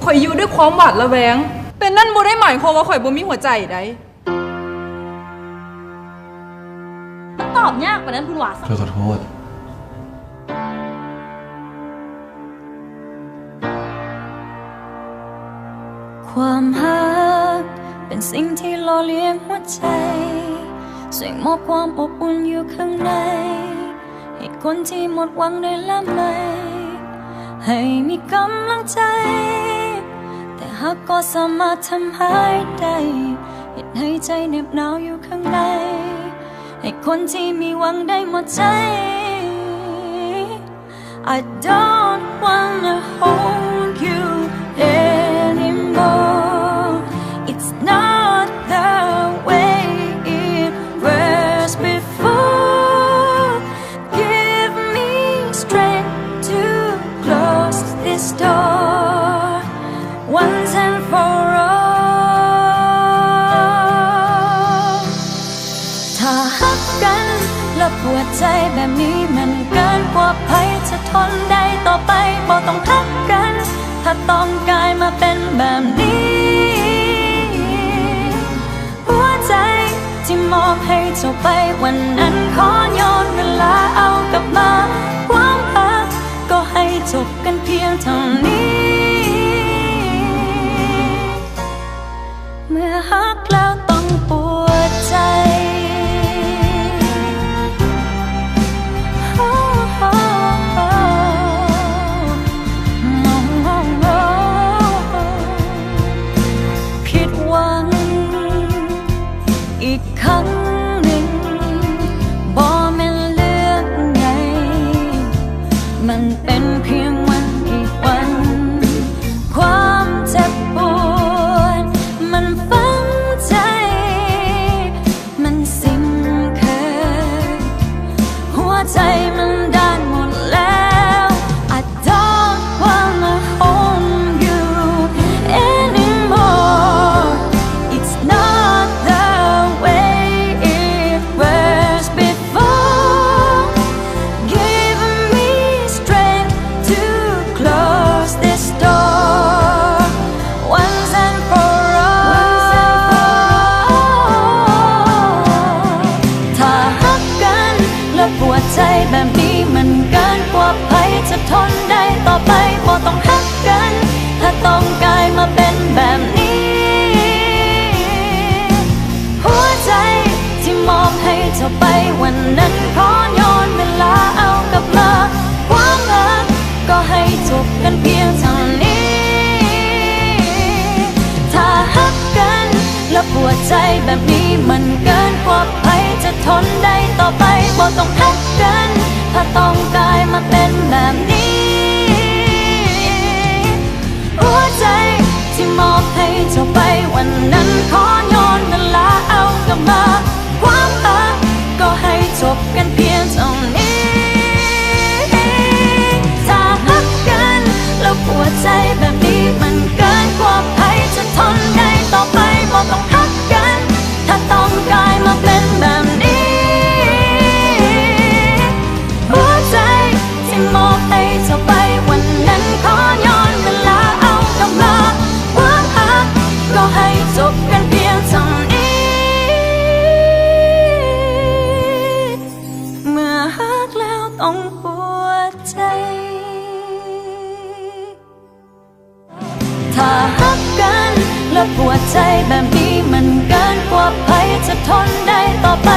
ข่อยอยู่ด้วยความหวาดระแวงแต่นั่นบ่ได้หมายความว่าข่อยบ่มีหัวใจได้มันตอบยากกว่านั้นคุณหวาสักขอโทษความรักเป็นสิ่งที่หล่อเลี้ยงหัวใจส่งมอบความอบอุ่นอยู่ข้างในให้คนที่หมดหวังได้ละไหมให้มีกำลังใจแต่หากก็สามารถทำให้ได้เหตุให้ใจเหน็บหนาวอยู่ข้างในให้คนที่มีหวังได้หมดใจ I don't wanna hold you anymore. It's not the way it was before. Give me strength to close this door once and for all. ถ้าหักกันแล้วปวดใจแบบนี้มันเกินกว่าภัยจะทนได้ต่อไปบ่ต้องหักกันถ้าต้องกลายมาเป็นแบบนี้หัวใจที่มอบให้เจ้าไปวันนั้นขอย้อนเวลาเอากลับมาความรักก็ให้จบกันเพียงเท่านี้เมื่อหักแล้วต้องปวดใจอีกครั้งหนึ่งบ่แม่นเลือกไงมันเป็นเพียงวันอีกวันความเจ็บปวดมันฝังใจมันสิ้นเคยหัวใจมันด้านหมดแล้ว I don't wanna hold you anymore. It's not the way it was before. Give me strength to close this door once and for all. ถ้าหักกันแล้วปวดใจแบบนี้มันเกินกว่าภัยจะทนได้ต่อไปบ่ต้องหักกันถ้าต้องกลายมาเป็นแบบนี้หัวใจที่มอบให้เจ้าไปวันนั้นขอย้อนเวลาเอากลับมาความรักก็ให้จบกันเพียงเท่านี้ถ้าหักกันแล้วปวดใจแบบนี้มันเกินกว่าภัยจะทนได้ต่อไปบ่ต้องหักกันถ้าต้องกลายมาเป็นแบบนี้หัวใจที่มอบให้เจ้าไปวันนั้นขอย้อนเวลาเอากลับมาความรักก็ให้จบกันเพียงเท่านี้ถ้าหักกันแล้วปวดใจแบบนี้มันเกินกว่าภัยจะทนได้ต่อไปบ่ต้องหักกันถ้าต้องกลายมาเป็นแบบนี้หัวใจที่มอบให้เจ้าไปวันนั้นขอย้อนเวลาเอากลับมาความรักก็ให้จบกันเพียงเท่านี้เมื่อหักแล้วต้องปวดใจถ้าหักกันแล้วปวดใจแบบนี้มันเกินกว่าภัยจะทนได้ต่อไป